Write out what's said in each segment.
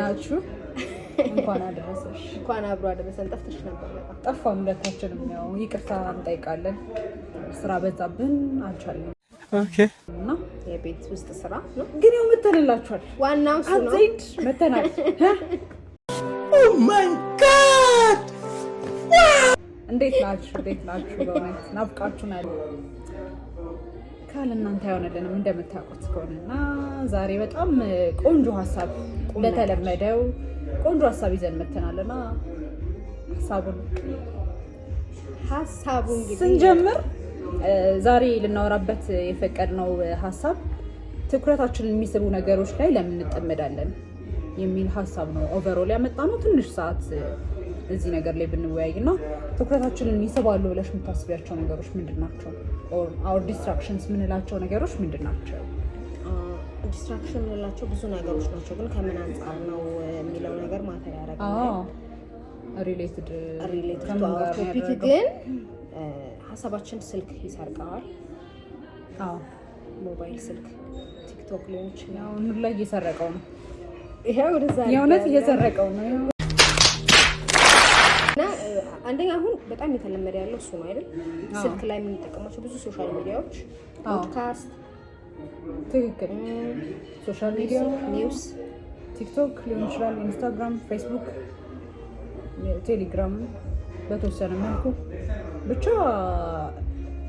ናችሁ? እንኳን አደረሰሽ። እንኳን አብሮ አደረሰን። ጠፍተሽ ነበር በጣም። ጠፋን ሁለታችንም። ያው ይቅርታ እንጠይቃለን። ስራ በዛብን አልቻልንም። ኦኬ። እና የቤት ውስጥ ስራ ነው ግን ያው መተንላችኋል። ዋናው እሱ ነው። አትዘይድ መተናል። ኦ ማይ ጋድ! እንዴት ናችሁ? በእውነት ናፍቃችሁናል። ካለእናንተ አይሆንልንም እንደምታውቁት ከሆነና ዛሬ በጣም ቆንጆ ሀሳብ እንደተለመደው ቆንጆ ሀሳብ ይዘን መተናልና ሀሳቡን እንግዲህ ስንጀምር ዛሬ ልናወራበት የፈቀድነው ሀሳብ ትኩረታችንን የሚስቡ ነገሮች ላይ ለምን እንጠመዳለን የሚል ሀሳብ ነው። ኦቨርኦል ያመጣነው ትንሽ ሰዓት እዚህ ነገር ላይ ብንወያይና ትኩረታችንን ይስባሉ ብለሽ የምታስቢያቸው ነገሮች ምንድናቸው? ኦር አወር ዲስትራክሽንስ ምንላቸው ነገሮች ምንድናቸው? ዲስትራክሽን ምንላቸው ብዙ ነገሮች ናቸው፣ ግን ከምን አንፃር ነው የሚለው ነገር ማተር ያደርጋል። ሪሌትድ ቶፒክ ግን ሀሳባችን ስልክ ይሰርቀዋል። ሞባይል ስልክ ቲክቶክ ሊሆን ይችላል። አሁን ላይ እየሰረቀው ነው። ይሄው ወደዛ የእውነት እየሰረቀው ነው። እና አንደኛ አሁን በጣም የተለመደ ያለው እሱ ነው አይደል? ስልክ ላይ የምንጠቀማቸው ብዙ ሶሻል ሚዲያዎች፣ ፖድካስት፣ ትክክል፣ ሶሻል ሚዲያ፣ ኒውስ፣ ቲክቶክ ሊሆን ይችላል፣ ኢንስታግራም፣ ፌስቡክ፣ ቴሌግራም በተወሰነ መልኩ ብቻ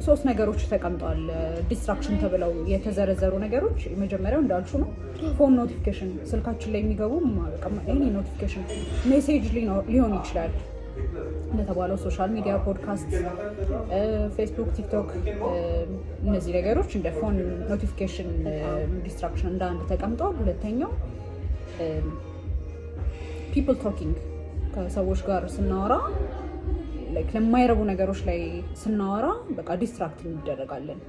ሶስት ነገሮች ተቀምጠዋል። ዲስትራክሽን ተብለው የተዘረዘሩ ነገሮች የመጀመሪያው እንዳልሹ ነው ፎን ኖቲፊኬሽን፣ ስልካችን ላይ የሚገቡ ኤኒ ኖቲፊኬሽን ሜሴጅ ሊሆን ይችላል። እንደተባለው ሶሻል ሚዲያ፣ ፖድካስት፣ ፌስቡክ፣ ቲክቶክ እነዚህ ነገሮች እንደ ፎን ኖቲፊኬሽን ዲስትራክሽን እንደ አንድ ተቀምጠዋል። ሁለተኛው ፒፕል ቶኪንግ፣ ከሰዎች ጋር ስናወራ ለማይረቡ ነገሮች ላይ ስናወራ በቃ ዲስትራክት እንደረጋለን።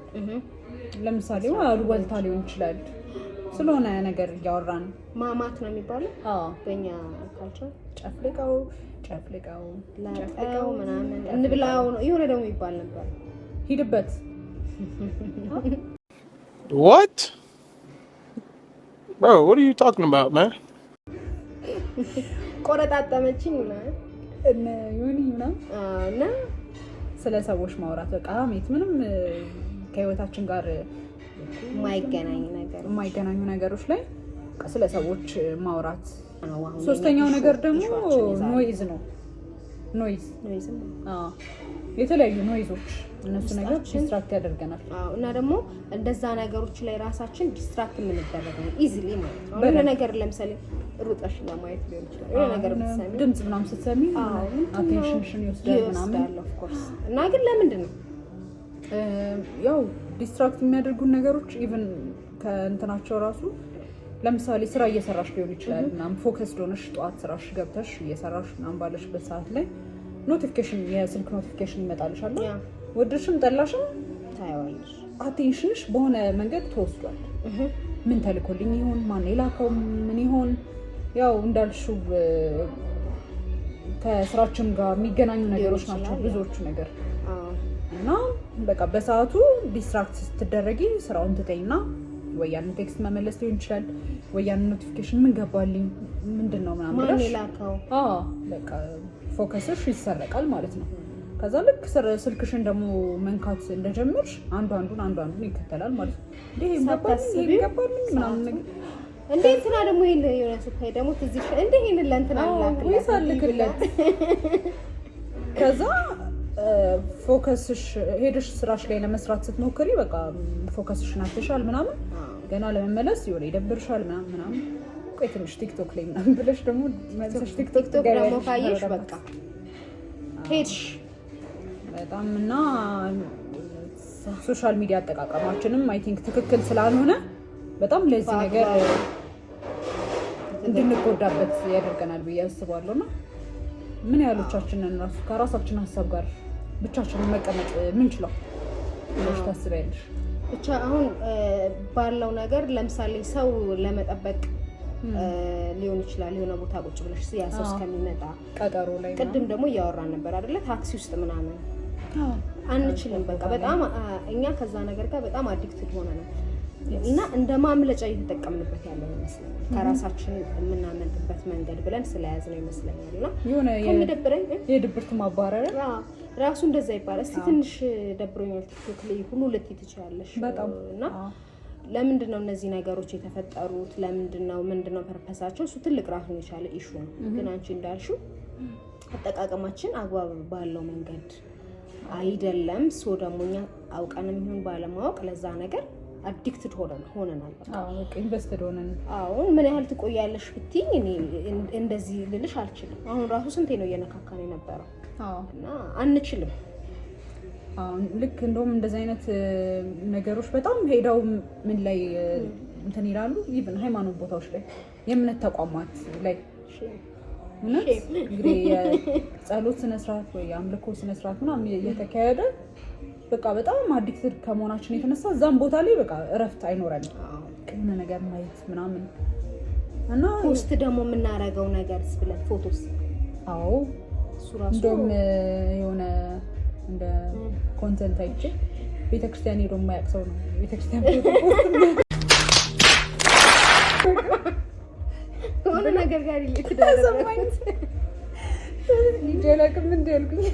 ለምሳሌ አሉባልታ ሊሆን ይችላል፣ ስለሆነ ነገር እያወራን ማማት ነው የሚባለው በእኛ ካልቸር። ጨፍልቀው ምናምን እንብላው ነው የሆነ ደግሞ ይባል ነበር። ሂድበት What? Bro, what are you talking about, man? ቆረጣጠመችኝ እና ዮኒ እና ስለ ሰዎች ማውራት በቃ ምንም ከህይወታችን ጋር የማይገናኙ ነገሮች ላይ ስለ ሰዎች ማውራት። ሶስተኛው ነገር ደግሞ ኖይዝ ነው። ኖይዝ የተለያዩ ኖይዞች፣ እነሱ ነገሮች ዲስትራክት ያደርገናል። እና ደግሞ እንደዛ ነገሮች ላይ ራሳችን ዲስትራክት የምንደረገው ኢዚሊ ማለት ነው። የሆነ ነገር ለምሳሌ ሩጠሽ ለማየት ሊሆን ይችላል። የሆነ ነገር ብትሰሚ ድምጽ ምናምን ስትሰሚ አቴንሽንሽን ይወስዳል ምናምን። ኦፍ ኮርስ። እና ግን ለምንድን ነው ያው ዲስትራክት የሚያደርጉን ነገሮች ኢቭን ከእንትናቸው ራሱ ለምሳሌ ስራ እየሰራሽ ሊሆን ይችላል ምናምን ፎከስድ ሆነሽ ጠዋት ስራሽ ገብተሽ እየሰራሽ ምናምን ባለሽበት ሰዓት ላይ ኖቲፊኬሽን፣ የስልክ ኖቲፊኬሽን ይመጣልሻል። ወደድሽም ጠላሽም ታያዋለሽ። አቴንሽንሽ በሆነ መንገድ ተወስዷል። ምን ተልኮልኝ ይሆን? ማን የላከው? ምን ይሆን? ያው እንዳልሽው ከስራችን ጋር የሚገናኙ ነገሮች ናቸው ብዙዎቹ ነገር እና በቃ በሰዓቱ ዲስትራክት ስትደረጊ ስራውን ትተይና ወይ ያንን ቴክስት መመለስ ሊሆን ይችላል፣ ወይ ያንን ኖቲፊኬሽን ምን ገባልኝ ምንድነው ምናምን ብለሽ ማን የላከው በቃ ፎከስሽ ይሰረቃል ማለት ነው። ከዛ ልክ ስልክሽን ደግሞ መንካት እንደጀመርሽ አንዱን ይከተላል ማለት ነው። ይሄ ገባልኝ ምናምን ነገር እንዴት ና ደግሞ ይሄን የሆነ ስታይ ደግሞ ትዝሽ እንዴ ይሄን ለእንትና አላክለት ከዛ ፎከስሽ ሄደሽ ስራሽ ላይ ለመስራት ስትሞክሪ በቃ ፎከስሽን አትሻል ምናምን ገና ለመመለስ ይሆነ ይደብርሻል ምናምን ቆይ ትንሽ ቲክቶክ ላይ ምናምን ብለሽ ደግሞ መልሰሽ ቲክቶክ ደግሞ ካየሽ በቃ ሄድሽ በጣም። እና ሶሻል ሚዲያ አጠቃቀማችንም አይ ቲንክ ትክክል ስላልሆነ በጣም ለዚህ ነገር እንድንጎዳበት ያደርገናል ብዬ አስባለሁና ምን ያህሎቻችንን ራሱ ከራሳችን ሀሳብ ጋር ብቻችንን መቀመጥ ምንችለው ብለሽ ታስቢያለሽ? ብቻ አሁን ባለው ነገር ለምሳሌ ሰው ለመጠበቅ ሊሆን ይችላል የሆነ ቦታ ቁጭ ብለሽ ያ ሰው እስከሚመጣ ቀጠሮ ላይ ቅድም ደግሞ እያወራን ነበር አይደለ? ታክሲ ውስጥ ምናምን አንችልም በቃ በጣም እኛ ከዛ ነገር ጋር በጣም አዲክትድ ሆነናል። እና እንደ ማምለጫ እየተጠቀምንበት ያለው ይመስላል። ከራሳችን የምናመልጥበት መንገድ ብለን ስለያዝነው ይመስለኛል። እና የሆነ ከሚደብረኝ የድብርት ማባረር ራሱ እንደዛ ይባላል። እስቲ ትንሽ ደብሮኛል ቲክቶክ ላይ ሁሉ ልትይ ትችያለሽ እና ለምንድን ነው እነዚህ ነገሮች የተፈጠሩት? ምንድነው ፐርፐሳቸው? እሱ ትልቅ ራሱን የቻለ ኢሹ ነው። ግን አንቺ እንዳልሽው አጠቃቀማችን አግባብ ባለው መንገድ አይደለም። ሶ ደግሞ እኛ አውቀንም ይሁን ባለማወቅ ለዛ ነገር አዲክትድ ሆነናል። በቃ ኢንቨስትድ ሆነን ምን ያህል ትቆያለሽ ብትይኝ እኔ እንደዚህ ልልሽ አልችልም። አሁን ራሱ ስንቴ ነው እየነካካን የነበረው እና አንችልም። ልክ እንደውም እንደዚህ አይነት ነገሮች በጣም ሄደው ምን ላይ እንትን ይላሉ። ኢቭን ሃይማኖት ቦታዎች ላይ የእምነት ተቋማት ላይ እንግዲህ የጸሎት ስነስርዓት ወይ የአምልኮ ስነስርዓት ምናምን እየተካሄደ በቃ በጣም አዲክትድ ከመሆናችን የተነሳ እዛም ቦታ ላይ በቃ እረፍት አይኖረንም። ቅድመ ነገር ማየት ምናምን እና ፖስት ደግሞ የምናደርገው ነገርስ ብለን ፎቶስ እንደውም የሆነ እንደ ኮንተንት አይቼ ቤተክርስቲያን ሄዶ የማያውቅ ሰው ነው ቤተክርስቲያን ሆነ ነገር ጋር ይተዳደረኝ ይጀላክም እንደልኩኝ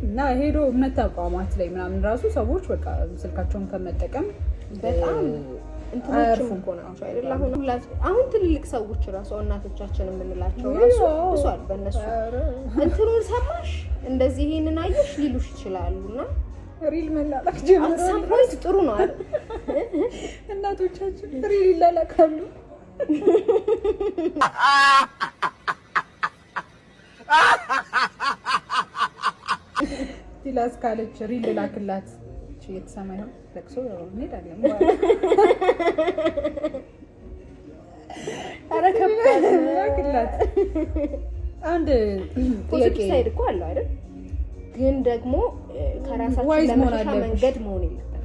እና ሄዶ እምነት ተቋማት ላይ ምናምን ራሱ ሰዎች በቃ ስልካቸውን ከመጠቀም በጣም እንትኖችም እኮ ናቸው አይደል? አሁን ትልልቅ ሰዎች ራሱ እናቶቻችን የምንላቸው ራሱ እሷል በእነሱ እንትኑን ሰማሽ እንደዚህ ይሄንን አየሽ ሊሉሽ ይችላሉና ሪል መላላክ ጀምሮ ሰምፖይንት ጥሩ ነው አይደል? እናቶቻችን ሪል ይላላካሉ። ዲላስ ካለች ሪል ላክላት እየተሰማ ይሆን ለቅሶ እንሄዳለን። ኧረ ከባድ ላክላት። አንድ ፖዚቲቭ ሳይድ እኮ አለው አይደል? ግን ደግሞ ከራሳችን ለመሻሻል መንገድ መሆን የለበትም።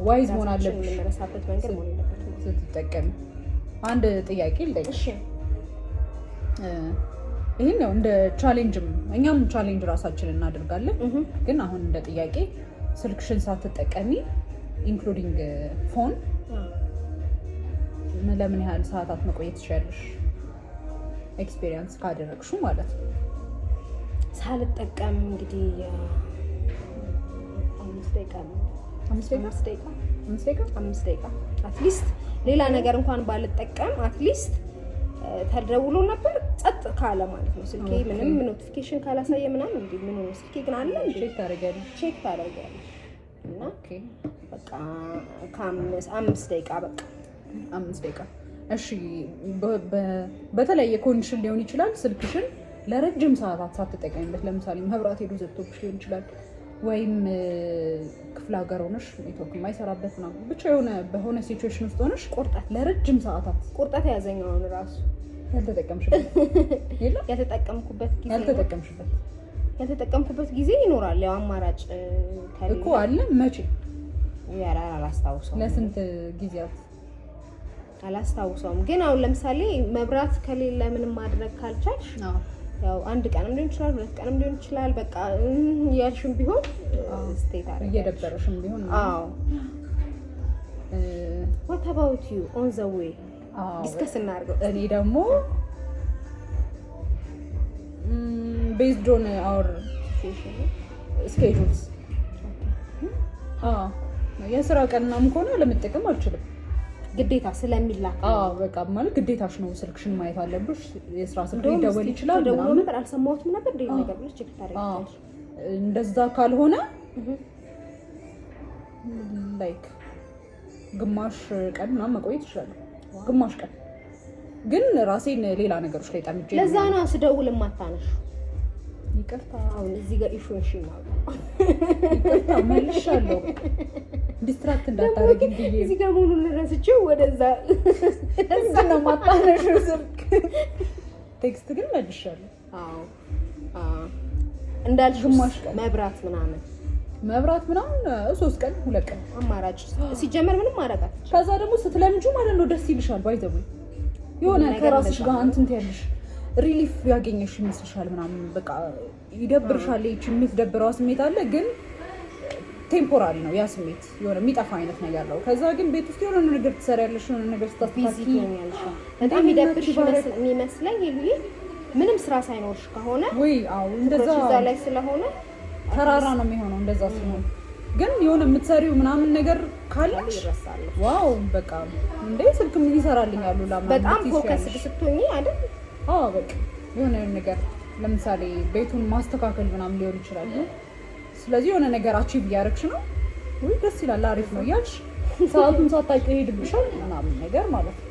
ዋይዝ መሆን አለብሽ። የምንረሳበት መንገድ መሆን የለበትም ስትጠቀሚ። አንድ ጥያቄ ልጠይቅሽ። ይሄን ነው እንደ ቻሌንጅም እኛም ቻሌንጅ ራሳችንን እናደርጋለን። ግን አሁን እንደ ጥያቄ ስልክሽን ሳትጠቀሚ ኢንክሉዲንግ ፎን ለምን ያህል ሰዓታት መቆየት ትችያለሽ? ኤክስፒሪየንስ ካደረግሽው ማለት ነው። ሳልጠቀም እንግዲህ 5 ደቂቃ አትሊስት ሌላ ነገር እንኳን ባልጠቀም አትሊስት ተደውሎ ነበር ጸጥ ካለ ማለት ነው። ስልኬ ምንም ኖቲፊኬሽን ካላሳየ ምናምን እንዴ ምን ነው ስልኬ ግን አለ ቼክ ታደርጊያለሽ እና በቃ ከ5 ደቂቃ በቃ 5 ደቂቃ። እሺ በተለያየ ኮንዲሽን ሊሆን ይችላል ስልክሽን ለረጅም ሰዓታት ሳትጠቀሚበት፣ ለምሳሌ መብራት ሄዶ ዘግቶብሽ ሊሆን ይችላል፣ ወይም ክፍለ ሀገር ሆነሽ ኔትወርክ የማይሰራበት ነው። ብቻ በሆነ ሲቹዌሽን ውስጥ ሆነሽ ቁርጠት ለረጅም ሰዓታት ቁርጠት ያዘኛውን ራሱ ያልተጠቀምሽበት ያልተጠቀምኩበት ጊዜ ይኖራል። ያው አማራጭ እኮ አለ። መቼ አላስታውሰውም። ለስንት ጊዜያት አላስታውሰውም። ግን አሁን ለምሳሌ መብራት ከሌለ ምንም ማድረግ ካልቻልሽ ያው አንድ ቀንም ሊሆን ይችላል 2 ቀንም ሊሆን ይችላል በቃ ያልሽም ቢሆን ስቴት አረጋግጥ እየደበረሽም ቢሆን what about you on the way ዲስከስ እናድርገው። እኔ ደግሞ based on our schedules የስራ ቀንናም ከሆነ ለመጠቀም አልችልም ግዴታ ስለሚላክ በቃ ማለት ግዴታሽ ነው። ስልክሽን ማየት አለብሽ። የስራ ስልክ ሊደወል ይችላል ምናምን ነበር አልሰማሁትም ነበር እንዴ ነገር ብለሽ ቼክ ታደርጊያለሽ። እንደዛ ካልሆነ ላይክ ግማሽ ቀን ምናምን መቆየት ይችላል። ግማሽ ቀን ግን ራሴን ሌላ ነገሮች ላይ ጠምጄ ለዛ ነው ስደውል ማታነሽ። ይቅርታ አሁን እዚህ ጋር ኢሹሽ ነው ይቅርታ መልሻለሁ። ዲስትራክት እንዳታረጊኝ ብዬ እዚህ ጋር ሙሉን ረስቼው ወደዛ ነው ማጣነሽ ስልክ ቴክስት ግን መልሻለሁ። እንዳልሽ ግማሽ ቀን መብራት ምናምን 3 ቀን 2 ቀን አማራጭ ሲጀመር ምንም ማረጋት። ከዛ ደግሞ ስትለምጁ ማለት ነው ደስ ይልሻል። ባይዘው የሆነ ከራስሽ ጋር እንትን ትያለሽ ሪሊፍ ያገኘሽ ይመስልሻል ምናምን በቃ ይደብርሻል። እቺ የምትደብረው ስሜት አለ ግን ቴምፖራሪ ነው ያ ስሜት የሆነ የሚጠፋ አይነት ነገር ነው። ከዛ ግን ቤት ውስጥ የሆነ ነገር ትሰሪያለሽ የሆነ ነገር ስታስተካክል በጣም የሚደብርሽ የሚመስለኝ ይሉኝ ምንም ስራ ሳይኖርሽ ከሆነ ወይ አው እንደዛ ላይ ስለሆነ ተራራ ነው የሚሆነው እንደዛ ሲሆን ግን የሆነ የምትሰሪው ምናምን ነገር ካለሽ ይረሳል። ዋው በቃ እንዴ ስልክ ምን ይሰራልኛል ላማ በጣም ፎከስ ስትሆኚ አይደል? አዎ በቃ የሆነ ነገር ለምሳሌ ቤቱን ማስተካከል ምናምን ሊሆን ይችላል። ስለዚህ የሆነ ነገር አቺቭ እያደረግሽ ነው ወይ ደስ ይላል አሪፍ ነው ያልሽ ሰዓቱን ሳታውቂ ሄድብሻል ምናምን ነገር ማለት ነው።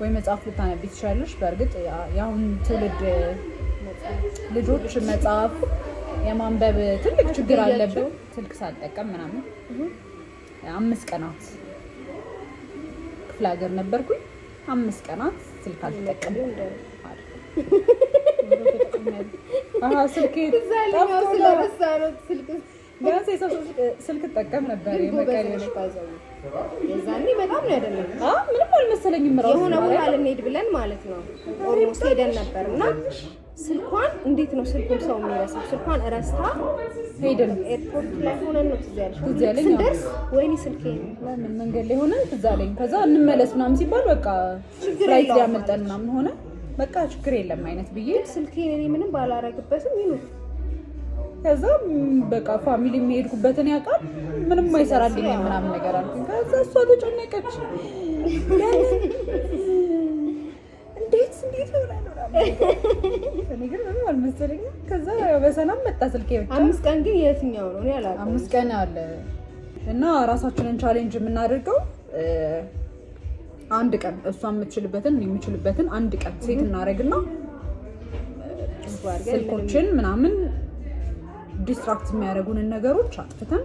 ወይ መጽሐፍ ልታነቢ ትችላለሽ። በእርግጥ ያሁን ትውልድ ልጆች መጽሐፍ የማንበብ ትልቅ ችግር አለብን። ስልክ ሳልጠቀም ምናምን 5 ቀናት ክፍለ ሀገር ነበርኩኝ። 5 ቀናት ስልክ አልተጠቀምኩም። ስልክ ስልክ ጠቀም ነበር የዛኔ በጣም ነው ያደረገው። ምንም አልመሰለኝም። ራሱ የሆነ ቦታ ልንሄድ ብለን ማለት ነው ኦልሞስት ሄደን ነበር እና ስልኳን እንዴት ነው ስልኩን ሰው የሚረሳው? ስልኳን እረስታ ሄደን ኤርፖርት ላይ ሆነን ነው ትዝ ያለሽ ስንደርስ ወይኔ ስልኬ ለምን መንገድ ላይ ሆነን ትዝ አለኝ። ከዛ እንመለስ ምናምን ሲባል በቃ ፍላይት ሊያመልጠን ምናምን ሆነ። በቃ ችግር የለም አይነት ብዬ ስልኬን እኔ ምንም ባላረግበትም ይኑር። ከዛ በቃ ፋሚሊ የሚሄድኩበትን ያውቃል ምንም አይሰራልኝ ምናምን ነገር አልኩኝ። ከዛ እሷ ተጨነቀች። እንዴት ይሆናል እኔ ግን ምንም አልመሰለኝም። ከዛ በሰላም መጣ ስልኬ ብቻ። 5 ቀን ግን የትኛው ነው እኔ አላውቅም። 5 ቀን አለ እና ራሳችንን ቻሌንጅ የምናደርገው አንድ ቀን እሷ የምትችልበትን የምችልበትን አንድ ቀን ሴት እናደርግና ስልኮችን ምናምን ዲስትራክት የሚያደርጉንን ነገሮች አጥፍተን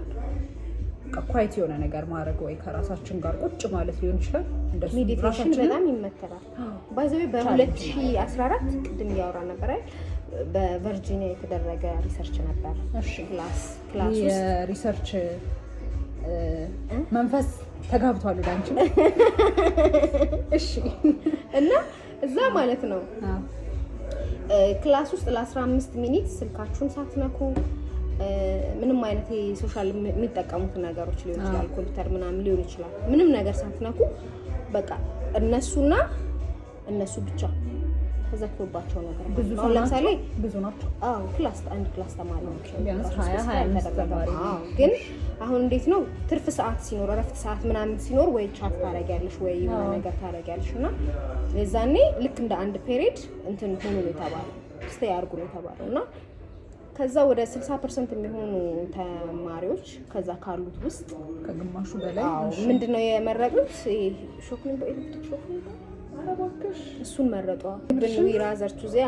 ኳይት የሆነ ነገር ማድረግ ወይ ከራሳችን ጋር ቁጭ ማለት ሊሆን ይችላል። እንደሱ ሜዲቴሽን በጣም ይመከራል። ባይዘው በ2014 ቅድም ያወራ ነበር በቨርጂኒያ የተደረገ ሪሰርች ነበር። ክላስ ውስጥ የሪሰርች መንፈስ ተጋብቷል ዳንቺ። እሺ እና እዛ ማለት ነው ክላስ ውስጥ ለ15 ሚኒት ስልካችሁን ሳትነኩ ምንም አይነት የሶሻል የሚጠቀሙት ነገሮች ሊሆን ይችላል ኮምፒውተር ምናምን ሊሆን ይችላል ምንም ነገር ሳትነኩ በቃ እነሱ ብቻ ተዘክቶባቸው ነገር ብዙ ነው። ለምሳሌ ብዙ ናቸው። አንድ ክላስ ተማሪዎች ቢያንስ 20 ተማሪ ግን አሁን እንዴት ነው ትርፍ ሰዓት ሲኖር እረፍት ሰዓት ምናምን ሲኖር ወይ ቻት ታረጊያለሽ ወይ የሆነ ነገር ታረጊያለሽ እና የዛኔ ልክ እንደ አንድ ፔሪድ እንትን ሆኖ ነው የተባለው ስቴይ አድርጉ ነው የተባለው እና ከዛ ወደ 60% የሚሆኑ ተማሪዎች ከዛ ካሉት ውስጥ ከግማሹ በላይ ምንድነው የመረጡት ሾክሊንግ በኤሌክትሪክ ሾክሊንግ እሱን መረጧ ብን ራዘር ቱዚያ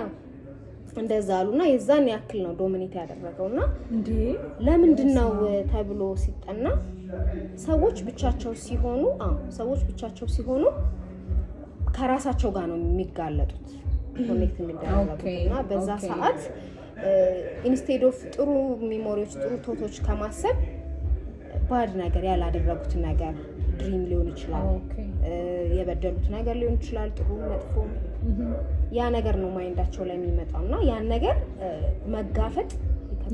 እንደዛ አሉና የዛን ያክል ነው ዶሚኔት ያደረገውና እንዴ ለምንድነው ተብሎ ሲጠና ሰዎች ብቻቸው ሲሆኑ ከራሳቸው ጋር ነው የሚጋለጡት ኮኔክት የሚደረጉትና በዛ ሰዓት ኢንስቴድ ኦፍ ጥሩ ሜሞሪዎች ጥሩ ቶቶች ከማሰብ ባድ ነገር ያላደረጉት ነገር ድሪም ሊሆን ይችላል የበደሉት ነገር ሊሆን ይችላል ጥሩ መጥፎ ያ ነገር ነው ማይንዳቸው ላይ የሚመጣውና ያን ነገር መጋፈጥ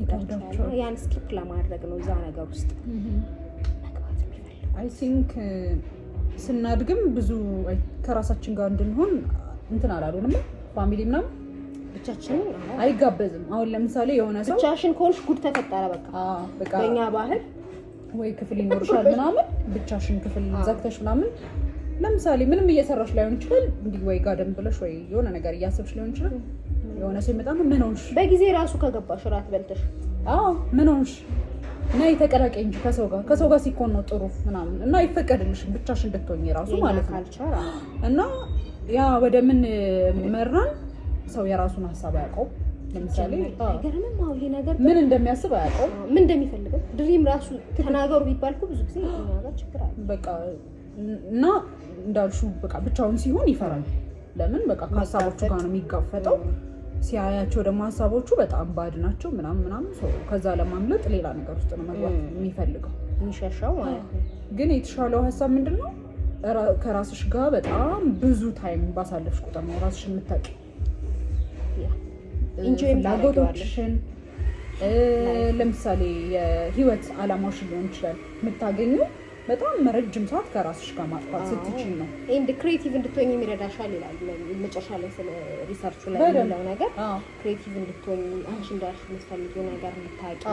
ይከብዳቸዋል። ያን ስኪፕ ለማድረግ ነው እዛ ነገር ውስጥ መግባት የሚፈልገው። አይ ቲንክ ስናድግም ብዙ ከራሳችን ጋር እንድንሆን እንትን አላሉንም ፋሚሊ ምናምን ብቻችንን አይጋበዝም። አሁን ለምሳሌ የሆነ ሰው ብቻሽን ኮልሽ ጉድ ተፈጠረ በቃ በእኛ ባህል ወይ ክፍል ይኖርሻል ምናምን ብቻሽን ክፍል ዘግተሽ ምናምን ለምሳሌ ምንም እየሰራሽ ላይሆን ይችላል እንዲህ ወይ ጋደም ብለሽ ወይ የሆነ ነገር እያሰብሽ ሊሆን ይችላል። የሆነ ሰው ይመጣና ምን ሆንሽ በጊዜ ራሱ ከገባሽ ራት በልተሽ ምን ሆንሽ ነይ ተቀላቀይ እንጂ ከሰው ጋር ሲኮን ነው ጥሩ ምናምን እና አይፈቀድልሽም ብቻሽን እንድትሆኚ ራሱ ማለት ነው። እና ያ ወደ ምን መራን ሰው የራሱን ሀሳብ አያውቀው። ለምሳሌ ይሄ ነገር ምን እንደሚያስብ አያውቀው ምን እንደሚፈልገው ድሪም ራሱ ተናገሩ ቢባልኩ ብዙ ጊዜ ያጋ ችግር አለ በቃ እና እንዳልሹ በቃ ብቻውን ሲሆን ይፈራል። ለምን በቃ ከሀሳቦቹ ጋር ነው የሚጋፈጠው። ሲያያቸው ደግሞ ሀሳቦቹ በጣም ባድ ናቸው ምናምን ሰው ከዛ ለማምለጥ ሌላ ነገር ውስጥ ነው መግባት የሚፈልገው የሚሸሻው ማለት ነው። ግን የተሻለው ሀሳብ ምንድነው ከራስሽ ጋር በጣም ብዙ ታይም ባሳለፍሽ ቁጥር ነው ራስሽን የምታውቂው። ፍላጎቶችሽን ለምሳሌ የህይወት አላማሽ ሊሆን ይችላል የምታገኙ በጣም ረጅም ሰዓት ከራስሽ ጋር ማጥፋት ስትችል ነው። ኤንድ ክሬቲቭ እንድትሆኚ የሚረዳሻል ይላል መጨረሻ ላይ ስለ ሪሰርቹ ላይ ያለው ነገር ክሬቲቭ እንድትሆኚ አንቺ እንዳልሽ የምትፈልጊው ነገር እንድታቂ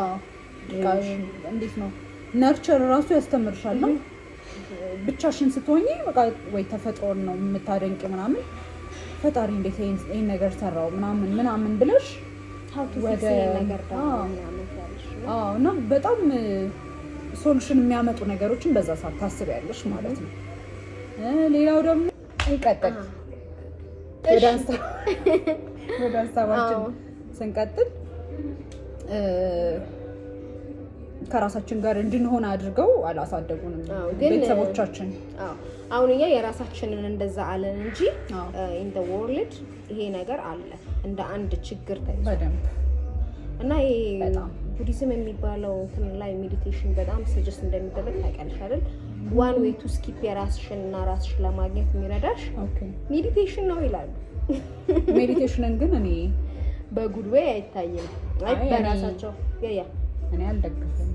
እንዴት ነው ነርቸር ራሱ ያስተምርሻል ነው። ብቻሽን ስትሆኚ በቃ ወይ ተፈጥሮን ነው የምታደንቂ ምናምን ፈጣሪ እንዴት ይሄን ነገር ሰራው ምናምን ብለሽ ወደ ነገር ምናምን ያለሽ እና በጣም ሶሉሽን የሚያመጡ ነገሮችን በዛ ሰዓት ታስቢያለሽ ማለት ነው። ሌላው ደግሞ ይቀጥል ወደ ሀሳባችን ስንቀጥል ከራሳችን ጋር እንድንሆን አድርገው አላሳደጉንም ቤተሰቦቻችን። አሁን እኛ የራሳችንን እንደዛ አለን እንጂ in the world ይሄ ነገር አለ እንደ አንድ ችግር ታይቶ በደንብ እና ይሄ ቡዲዝም የሚባለው እንትን ላይ ሜዲቴሽን በጣም ሰጀስት እንደሚደረግ ታውቂያለሽ አይደል? ዋን ዌይ ቱ ስኪፕ የራስሽን እና ራስሽን ለማግኘት የሚረዳሽ ሜዲቴሽን ነው ይላሉ። ሜዲቴሽንን ግን እኔ በጉድ ዌይ አይታይም። አይ በራሳቸው ያ እኔ አልደግፍም።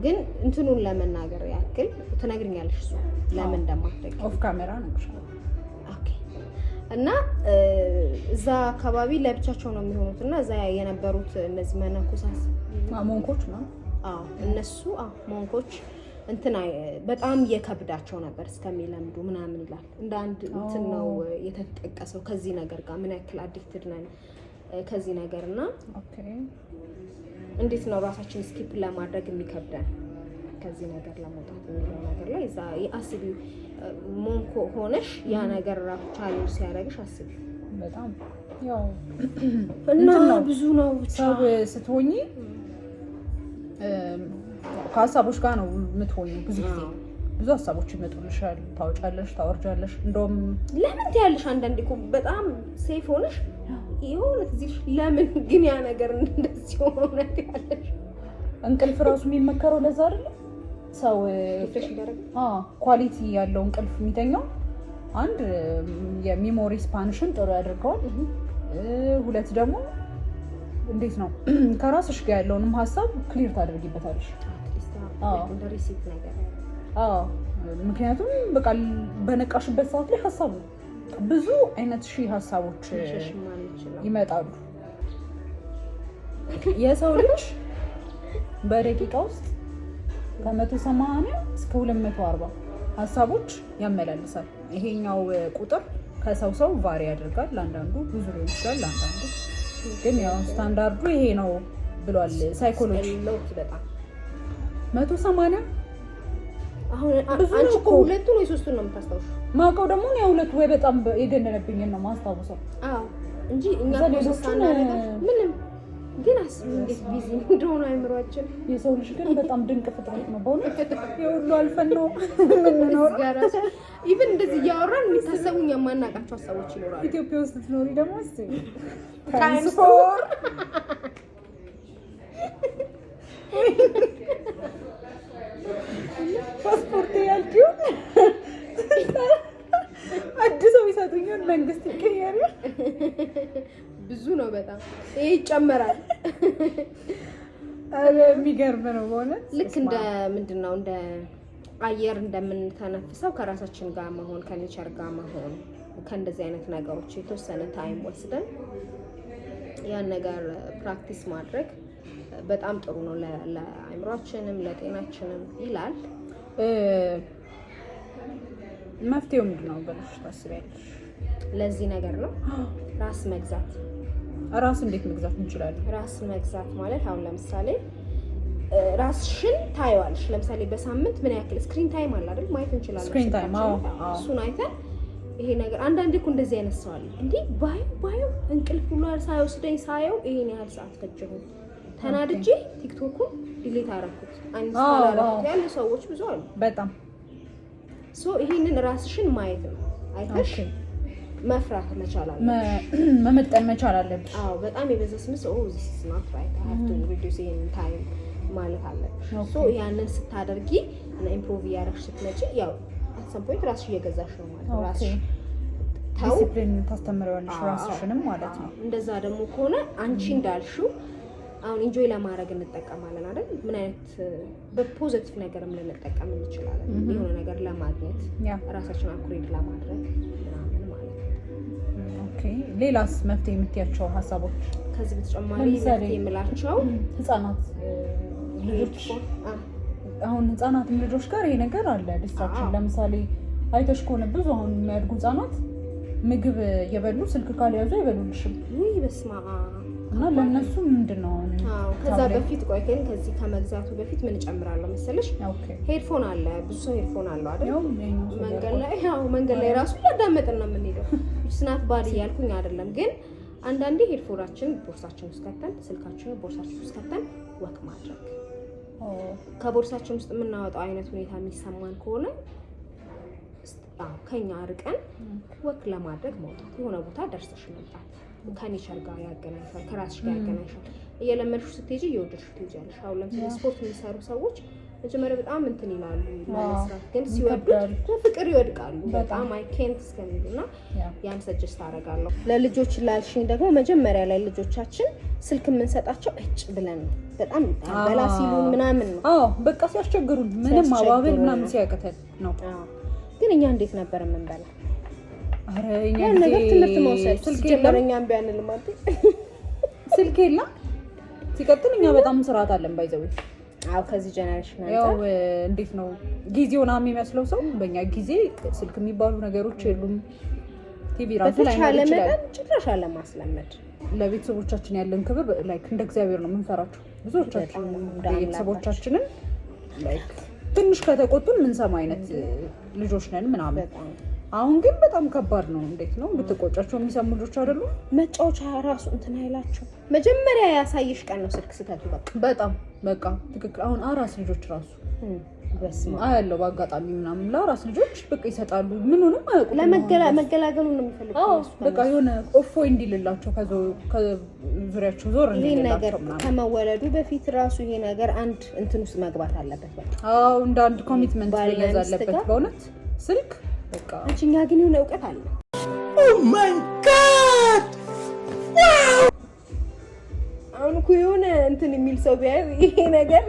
ግን እንትኑን ለመናገር ያክል ትነግሪኛለሽ እሱ ለምን እንደማትደግ ኦፍ ካሜራ ነግርሻለሁ። ኦኬ። እና እዛ አካባቢ ለብቻቸው ነው የሚሆኑት እና እዛ የነበሩት እነዚህ መነኮሳት ሞንኮች ነው እነሱ ሞንኮች እንትና በጣም የከብዳቸው ነበር እስከሚለምዱ ምናምን ይላል። እንደ አንድ እንትን ነው የተጠቀሰው ከዚህ ነገር ጋር ምን ያክል አዲክትድ ነን ከዚህ ነገርና ኦኬ እንዴት ነው ራሳችን ስኪፕ ለማድረግ የሚከብደን ከዚህ ነገር ለመውጣት የሚለው ነገር ላይ እዛ አስቢ። ሞንኮ ሆነሽ ያ ነገር ራሱ ቻሌንጅ ሲያደርግሽ አስቢ። በጣም ያው እና ብዙ ነው ሰው ስትሆኚ ከሀሳቦች ጋር ነው የምትሆኚ። ብዙ ጊዜ ብዙ ሀሳቦች ይመጡልሻል፣ ታወጫለሽ፣ ታወርጃለሽ። እንደውም ለምን ትያለሽ አንዳንዴ እኮ በጣም ሴፍ ሆነሽ የሆነ ትይሽ ለምን ግን ያ ነገር እንደዚህ ሆነ ትያለሽ። እንቅልፍ ራሱ የሚመከረው ለዛ አይደል? ሰው ኳሊቲ ያለው እንቅልፍ የሚተኛው አንድ የሚሞሪ ስፓንሽን ጥሩ ያደርገዋል፣ ሁለት ደግሞ እንዴት ነው ከራስሽ ጋር ያለውንም ሀሳብ ክሊር ታደርጊበታለሽ። ምክንያቱም በቃ በነቃሽበት ሰዓት ላይ ሀሳብ ብዙ አይነት ሀሳቦች ይመጣሉ። የሰው ልጅ በደቂቃ ውስጥ ከ180 እስከ 240 ሀሳቦች ያመላልሳል። ይሄኛው ቁጥር ከሰው ሰው ቫሪ ያደርጋል። ለአንዳንዱ ብዙ ሊሆን ይችላል፣ ለአንዳንዱ ግን ያው ስታንዳርዱ ይሄ ነው ብሏል ሳይኮሎጂ። 180 አሁን አንቺ እኮ ሁለቱን ወይ ሶስቱን ነው የምታስታውሽው? ማውቀው ደግሞ ነው ሁለቱ ወይ በጣም የገነነብኝ ነው ማስታወሰው። እንጂ እኛ ሶስቱን ምንም ግን አስቢ እንዴት ቢዚ እንደሆነ አይምሯችን። የሰው ልጅ ግን በጣም ድንቅ ፍጥረት ነው በእውነት። የሁሉ አልፈን ነው የምንኖረው ጋር ኢቭን እንደዚህ እያወራን የሚታሰቡኝ የማናውቃቸው ሀሳቦች ይኖራሉ። ኢትዮጵያ ውስጥ ትኖሪ ደግሞ እስቲ ትራንስፖርት ፓስፖርት ያልኩኝ አዲስ ሰው ይሰጡኛል፣ መንግስት ይቀየራል። ብዙ ነው በጣም ይሄ ይጨመራል። የሚገርም ነው በእውነት። ልክ እንደ ምንድነው እንደ አየር እንደምንተነፍሰው ከራሳችን ጋር መሆን ከኔቸር ጋር መሆን ከእንደዚህ አይነት ነገሮች የተወሰነ ታይም ወስደን ያን ነገር ፕራክቲስ ማድረግ በጣም ጥሩ ነው ለአእምሯችንም ለጤናችንም ይላል። መፍትሄው ምንድነው ብለሽ ታስቢያለሽ? ለዚህ ነገር ነው ራስ መግዛት። ራስ እንዴት መግዛት እንችላለን? ራስ መግዛት ማለት አሁን ለምሳሌ ራስሽን ታይዋለሽ። ለምሳሌ በሳምንት ምን ያክል ስክሪን ታይም አለ አይደል? ማየት እንችላለን። ስክሪን ታይም እሱን አይተን ይሄ ነገር አንዳንዴ እኮ እንደዚህ አይነት ሰው አለ እንዴ ባዩ እንቅልፍ ሁሉ ሳይወስደኝ ሳየው ይሄን ያህል ሰዓት ፈጀሁ ተናድጄ ቲክቶኩን ዲሊት አደረኩት አንስታል አደረኩት ያሉ ሰዎች ብዙ አሉ በጣም። ይሄንን ራስሽን ማየት ነው። አይተሽ መፍራት መቻል አለብሽ፣ መመጠን መቻል አለብሽ። በጣም የበዛ ስምስ this is not right I have to reduce in time ማለት አለብሽ። ያንን ስታደርጊ እና ኢምፕሩቭ ያደርግሽ ስትመጪ ያው at some point ራስሽ እየገዛሽ ነው ማለት ነው። ራስሽ ዲሲፕሊን ታስተምሪዋለሽ ራስሽንም ማለት ነው። እንደዛ ደግሞ ከሆነ አንቺ እንዳልሽው አሁን ኢንጆይ ለማድረግ እንጠቀማለን አይደል? ምን አይነት በፖዚቲቭ ነገርም ልንጠቀም እንችላለን። የሆነ ነገር ለማግኘት ራሳችንን አኩሬት ለማድረግ ምናምን ማለት ነው። ኦኬ ሌላስ መፍትሄ የምትያቸው ሀሳቦች? ከዚህ በተጨማሪ መፍትሄ የምላቸው ህፃናት ልጆች አሁን ህፃናትም ልጆች ጋር ይሄ ነገር አለ ዲስትራክሽን። ለምሳሌ አይተሽ ከሆነ ብዙ አሁን የሚያድጉ ህፃናት ምግብ እየበሉ ስልክ ካልያዙ አይበሉልሽም። ውይ በስማ እና ለነሱ ምንድነው? ከዛ በፊት ቆይ ግን ከዚህ ከመግዛቱ በፊት ምን ጨምራለሁ መሰለሽ? ሄድፎን አለ፣ ብዙ ሰው ሄድፎን አለው አይደል? መንገድ ላይ ራሱ ያዳመጥን ነው የምንሄደው። ስናት ባድ እያልኩኝ አይደለም፣ ግን አንዳንዴ ሄድፎናችን ቦርሳችን ውስጥ ከተን ስልካችንን ቦርሳችን ውስጥ ከተን ወክ ማድረግ ከቦርሳችን ውስጥ የምናወጣው አይነት ሁኔታ የሚሰማን ከሆነ ከኛ ርቀን ወክ ለማድረግ መውጣት፣ የሆነ ቦታ ደርሰሽ መምጣት ከኔቸር ጋር ያገናኝሻል፣ ከራስሽ ጋር ያገናኝሻል። እየለመድሽው ስትሄጂ እየወደድሽው ትሄጃለሽ። አሁን ለምሳሌ ስፖርት የሚሰሩ ሰዎች መጀመሪያ በጣም እንትን ይላሉ ለመስራት፣ ግን ሲወዱት በፍቅር ይወድቃሉ። በጣም አይ ኬንት እስከሚሉና ያን ሰጀስት አደርጋለሁ። ለልጆች ላልሽኝ ደግሞ መጀመሪያ ላይ ልጆቻችን ስልክ የምንሰጣቸው እጭ ብለን ነው። በጣም በላ ሲሉን ምናምን ነው። በቃ ሲያስቸግሩን ምንም ማባበል ምናምን ሲያቀተን ነው። ግን እኛ እንዴት ነበር የምንበላ? አረ ያን ነገር ትምህርት መውሰድ ስልክ የለኝም ቢያንል ማለት ስልክ የለም። ሲቀጥል እኛ በጣም ስርዓት አለን ባይዘው። ከዚህ ጀነሬሽን ያው እንዴት ነው ጊዜው ነው የሚመስለው ሰው። በእኛ ጊዜ ስልክ የሚባሉ ነገሮች የሉም። ቲቪ ራሱ ላይ ነው ይችላል። ጭራሽ አለማስለመድ ለቤተሰቦቻችን ያለን ክብር ላይክ እንደ እግዚአብሔር ነው የምንፈራቸው። ብዙዎቻችን ቤተሰቦቻችንን ላይክ ትንሽ ከተቆጡን የምንሰማ አይነት ልጆች ነን ምናምን። አሁን ግን በጣም ከባድ ነው። እንዴት ነው ብትቆጫቸው የሚሰሙ ልጆች አይደሉም። መጫወቻ ራሱ እንትን አይላቸው። መጀመሪያ ያሳየሽ ቀን ነው ስልክ ስተቱ በጣም በቃ ትክክል። አሁን አራስ ልጆች ራሱ አያለው በአጋጣሚ ምናምን ለአራስ ልጆች በቃ ይሰጣሉ። ምኑንም አያውቁም። መገላገሉ ነው የሚፈልጉት። በቃ የሆነ እፎይ እንዲልላቸው ከዙሪያቸው ዞር እንዲልላቸው ምናምን። ከመወለዱ በፊት ራሱ ይሄ ነገር አንድ እንትን ውስጥ መግባት አለበት። በቃ እንደ አንድ ኮሚትመንት መያዝ አለበት በእውነት ስልክ በቃ። እኛ ግን የሆነ እውቀት አለ። ኦ ማይ ጋድ! አሁን እኮ የሆነ እንትን የሚል ሰው ቢያይ ይሄ ነገር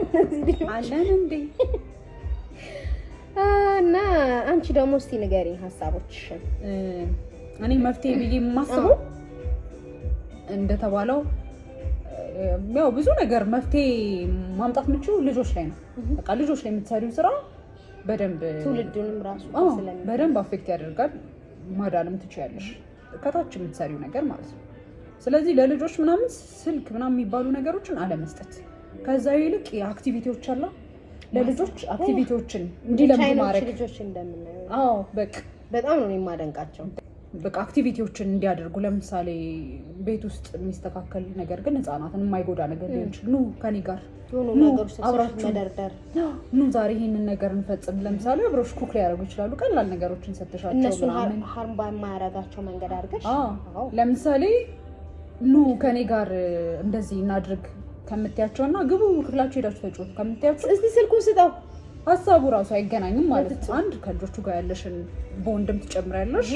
አለን እንዴ? እና አንቺ ደግሞ እስቲ ንገሪኝ ሀሳቦችሽን። እኔ መፍትሄ ብዬ የማስበው እንደተባለው ያው ብዙ ነገር መፍትሄ ማምጣት የምችው ልጆች ላይ ነው። በቃ ልጆች ላይ የምትሰሪው ስራ በደንብ ትውልዱንም ራሱ በደንብ አፌክት ያደርጋል። ማዳንም ትችያለሽ ከታች የምትሰሪው ነገር ማለት ነው። ስለዚህ ለልጆች ምናምን ስልክ ምናምን የሚባሉ ነገሮችን አለመስጠት፣ ከዛ ይልቅ የአክቲቪቲዎች አላ ለልጆች አክቲቪቲዎችን እንዲለምዱ ማድረግ። ልጆች እንደምናየው በቃ በጣም ነው የማደንቃቸው። በቃ አክቲቪቲዎችን እንዲያደርጉ ለምሳሌ ቤት ውስጥ የሚስተካከል ነገር ግን ህፃናትን የማይጎዳ ነገር ሊሆን ይችላል። ኑ ከኔ ጋር አብራችሁ መደርደር፣ ኑ ዛሬ ይሄንን ነገር እንፈጽም። ለምሳሌ አብሮሽ ኩክ ሊያደርጉ ይችላሉ። ቀላል ነገሮችን ሰጥሻቸው እነሱ ሃርም ባይማያረጋቸው መንገድ አድርገሽ ለምሳሌ ኑ ከኔ ጋር እንደዚህ እናድርግ ከምትያቸውና ግቡ ክፍላችሁ ሄዳችሁ ተጫወቱ ከምትያቸው እስቲ ስልኩን ስጠው ሀሳቡ ራሱ አይገናኝም ማለት ነው። አንድ ከልጆቹ ጋር ያለሽን ቦንድም ትጨምሪያለሽ፣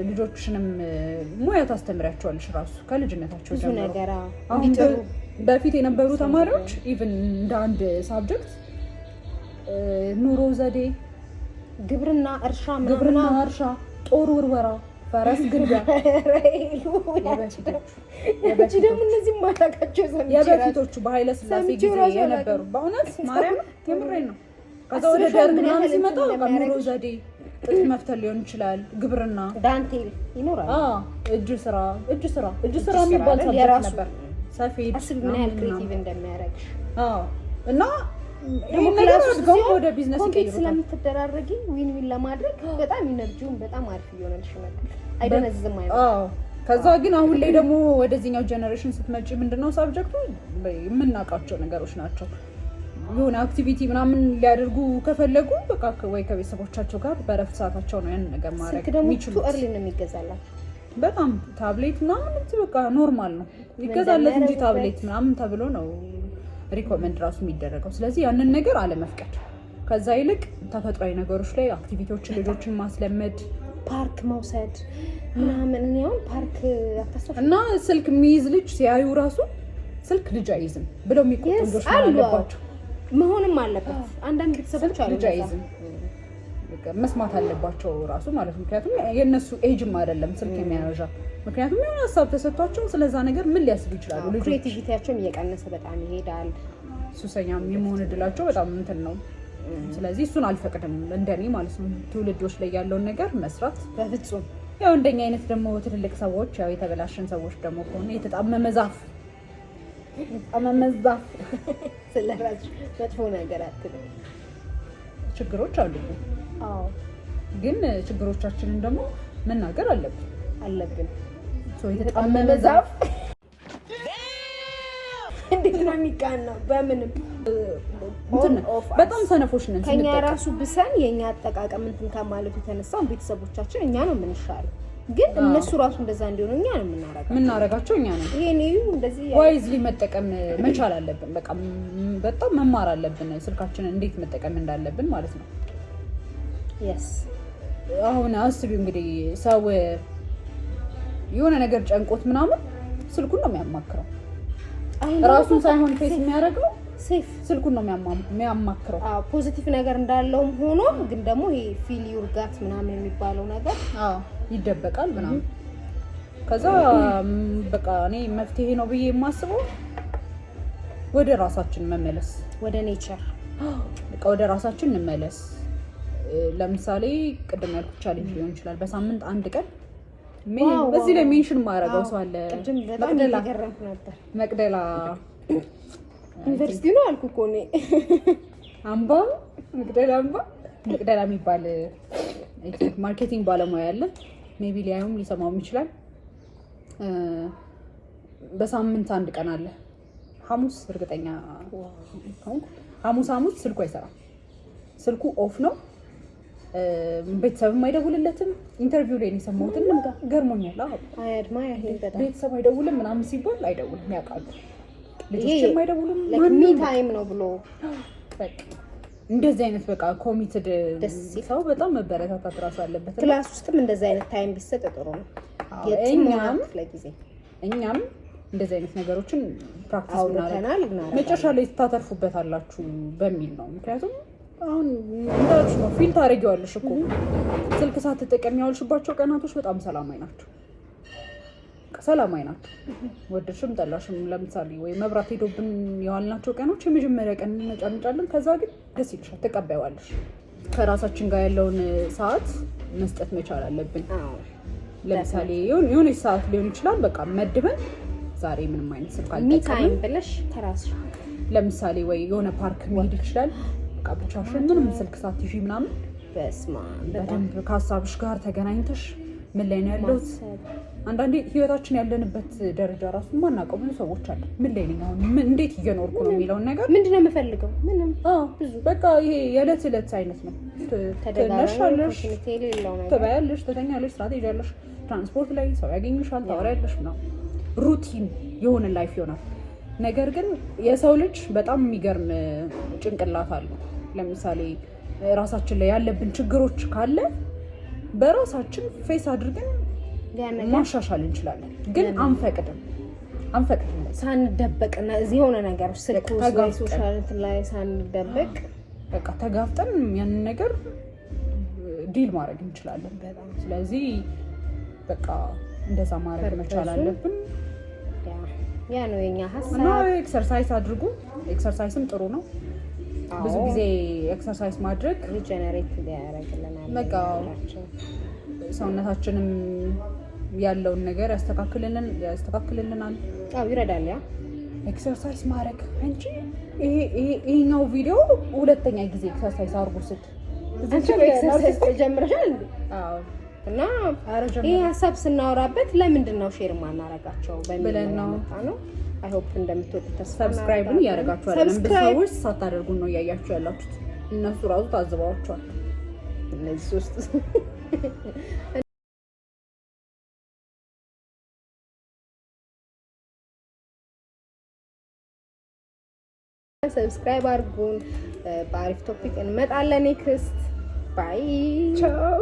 ልጆችንም ሙያ ታስተምሪያቸዋለሽ ራሱ ከልጅነታቸው ጀምሮ። አሁን በፊት የነበሩ ተማሪዎች ኢቭን እንደ አንድ ሳብጀክት ኑሮ ዘዴ፣ ግብርና፣ እርሻ፣ ጦር ውርወራ፣ ፈረስ ግልቢያ የበፊቶቹ በኃይለ ሥላሴ ጊዜ የነበሩ በእውነት ማርያም የምሬን ነው። ከዛ ወደ ደርግ ምናምን ሲመጣ ኑሮ ዘዴ ጥጥ መፍተል ሊሆን ይችላል፣ ግብርና፣ ዳንቴል ይኖራል፣ እጅ ስራ የሚባል ሰብጀክት ነበር። ሰፌድ ምን ያህል ክሬቲቭ እንደሚያደርግሽ እና ደግሞ ክላስ ውስጥ ወደ ቢዝነስ ይቀይሩታል። ስለምትደራረጊ ዊን ለማድረግ በጣም ኢነርጂውን በጣም አሪፍ እየሆነልሽ ነበር። አይደነዝም አይደል? ከዛ ግን አሁን ላይ ደግሞ ወደዚህኛው ጀነሬሽን ስትመጪ ምንድነው ሳብጀክቱ የምናውቃቸው ነገሮች ናቸው። የሆነ አክቲቪቲ ምናምን ሊያደርጉ ከፈለጉ በቃ ወይ ከቤተሰቦቻቸው ጋር በረፍት ሰዓታቸው ነው ያን ነገር ማድረግ የሚችሉት። እርሊ ነው የሚገዛላችሁ። በጣም ታብሌት ምናምን በቃ ኖርማል ነው ይገዛለት እንጂ ታብሌት ምናምን ተብሎ ነው ሪኮመንድ ራሱ የሚደረገው። ስለዚህ ያንን ነገር አለመፍቀድ፣ ከዛ ይልቅ ተፈጥሯዊ ነገሮች ላይ አክቲቪቲዎችን ልጆችን ማስለመድ፣ ፓርክ መውሰድ ምናምን። እኔ አሁን ፓርክ አታስተፍ እና ስልክ የሚይዝ ልጅ ሲያዩ ራሱ ስልክ ልጅ አይዝም ብለው የሚቆጡ ልጆች አለባቸው። መሆንም አለበት። አንዳንድ ቤተሰቦች አሉ ልጅ አይዝም መስማት አለባቸው ራሱ ማለት ነው። ምክንያቱም የነሱ ኤጅም አይደለም ስልክ የሚያነዣ ምክንያቱም የሆነ ሀሳብ ተሰጥቷቸው ስለዛ ነገር ምን ሊያስቡ ይችላሉ። ልጆች ክሬቲቪቲያቸውም እየቀነሰ በጣም ይሄዳል። ሱሰኛም የመሆን እድላቸው በጣም እንትን ነው። ስለዚህ እሱን አልፈቅድም እንደኔ ማለት ነው። ትውልዶች ላይ ያለውን ነገር መስራት በፍጹም ያው እንደኛ አይነት ደግሞ ትልልቅ ሰዎች ያው የተበላሸን ሰዎች ደግሞ ከሆነ የተጣመመ ዛፍ ስለራሱ መጥፎ ነገር አትልም። ችግሮች አሉብን። ግን ችግሮቻችንን ደግሞ መናገር አለብን። የተጣመመ ዛፍ እንዴት ነው የሚቃናው? በምንም በጣም ሰነፎች ነን። ከኛ ራሱ ብሰን የኛ አጠቃቀም እንትን ከማለቱ የተነሳው ቤተሰቦቻችን እኛ ነው የምንሻለው። ግን እነሱ ራሱ እንደዛ እንዲሆኑ እኛ ነው የምናረጋቸው እኛ ነው። ይሄን እንደዚህ ዋይዝሊ መጠቀም መቻል አለብን። በቃ በጣም መማር አለብን ስልካችንን እንዴት መጠቀም እንዳለብን ማለት ነው። አሁን አስቢው እንግዲህ ሰው የሆነ ነገር ጨንቆት ምናምን ስልኩን ነው የሚያማክረው። ራሱን ሳይሆን ፌስ የሚያደርገው ስልኩን ነው የሚያማክረው። ፖዚቲቭ ነገር እንዳለውም ሆኖ ግን ደግሞ ይሄ ፊል ዩር ጋት ምናምን የሚባለው ነገር ይደበቃል ምናምን። ከዛ በቃ እኔ መፍትሄ ነው ብዬ የማስበው ወደ ራሳችን መመለስ፣ ወደ ኔቸር በቃ ወደ ራሳችን እንመለስ። ለምሳሌ ቅድም ያልኩት ቻሌንጅ ሊሆን ይችላል። በሳምንት አንድ ቀን በዚህ ላይ ሜንሽን ማድረገው ሰው አለ። መቅደላ ዩኒቨርሲቲ ነው አልኩ እኮ ነው አምባ መቅደላ የሚባል ማርኬቲንግ ባለሙያ አለ። ሜቢ ሊያዩም ሊሰማውም ይችላል። በሳምንት አንድ ቀን አለ ሐሙስ፣ እርግጠኛ ሐሙስ ስልኩ አይሰራም። ስልኩ ኦፍ ነው። ቤተሰብም አይደውልለትም። ኢንተርቪው ላይ ነው የሰማሁት እና ገርሞኛል። ቤተሰብ አይደውልም ምናምን ሲባል አይደውልም፣ ያውቃሉ። ልጆችም አይደውልም ለሚ ታይም ነው ብሎ በቃ እንደዚህ አይነት በቃ ኮሚትድ ሰው በጣም መበረታታት ራሱ አለበት። ክላስ ውስጥም እንደዚህ አይነት ታይም ቢሰጥ ጥሩ ነው። እኛም እንደዚህ አይነት ነገሮችን ፕራክቲስ እናደርጋለን። መጨረሻ ላይ ታተርፉበታላችሁ በሚል ነው። ምክንያቱም አሁን እንዳልሽ ነው ፊል ታደርጊዋለሽ እኮ ስልክ ሳትጠቀሚ ያልሽባቸው ቀናቶች በጣም ሰላማዊ ናቸው። ወደድሽም ጠላሽም። ለምሳሌ ወይ መብራት ሄዶብን የዋልናቸው ቀኖች የመጀመሪያ ቀን እንጫንጫለን። ከዛ ግን ደስ ይልሻል፣ ተቀባይዋለሽ። ከራሳችን ጋር ያለውን ሰዓት መስጠት መቻል አለብን። ለምሳሌ የሆነ ሰዓት ሊሆን ይችላል በቃ መድበን ዛሬ ምንም አይነት ስልክ አልጠቀምም ብለሽ ከራስሽ ለምሳሌ ወይ የሆነ ፓርክ መሄድ ይችላል በቃ ብቻሽን ምንም ስልክ ሳትይዢ ምናምን በደንብ ከሀሳብሽ ጋር ተገናኝተሽ ምን ላይ ነው ያለሁት። አንዳንዴ ህይወታችን ያለንበት ደረጃ ራሱ ማናውቀው ብዙ ሰዎች አለ። ምን ላይ ነኝ አሁን፣ እንዴት እየኖርኩ ነው የሚለውን ነገር ምንድነው የምፈልገው ምንም በቃ ይሄ የዕለት ዕለት አይነት ነው። ተነሻለሽ፣ ትበያለሽ፣ ትተኛለሽ፣ ስራ ትሄጃለሽ፣ ትራንስፖርት ላይ ሰው ያገኝሻል፣ ታወሪያለሽ ምናምን ሩቲን የሆነ ላይፍ ይሆናል። ነገር ግን የሰው ልጅ በጣም የሚገርም ጭንቅላት አለው። ለምሳሌ ራሳችን ላይ ያለብን ችግሮች ካለ በራሳችን ፌስ አድርገን ማሻሻል እንችላለን። ግን አንፈቅድም ሳንደበቅና እዚህ የሆነ ነገር ስልኩ ላይ ሶሻል ላይ ሳንደበቅ በቃ ተጋፍጠን ያንን ነገር ዲል ማድረግ እንችላለን። ስለዚህ በቃ እንደዛ ማድረግ መቻል አለብን። ያ ነው የኛ ሐሳብ። እና ኤክሰርሳይዝ አድርጉ። ኤክሰርሳይዝም ጥሩ ነው። ብዙ ጊዜ ኤክሰርሳይዝ ማድረግ ሪጀነሬት ያደርግልናል። በቃ ሰውነታችንም ያለውን ነገር ያስተካክልልናል። ይረዳል። ያ ኤክሰርሳይዝ ማድረግ እንጂ ይሄኛው ቪዲዮ ሁለተኛ ጊዜ ኤክሰርሳይዝ አድርጉ ስት ኤክሰርሳይዝ ተጀምረሻል። እና ይሄ ሀሳብ ስናወራበት ለምንድን ነው ሼር ማናረጋቸው በሚል ነው። አይ ሆፕ እንደምትወዱት ተስፋ ሰብስክራይብን ያደርጋችሁ አይደለም። ብዙዎች ሳታደርጉ ነው እያያችሁ ያላችሁት። እነሱ ራሱ ታዝበዋቸዋል። እነዚህ ሶስት ሰብስክራይብ አድርጉን። በአሪፍ ቶፒክ እንመጣለን። ኔክስት ባይ ቻው።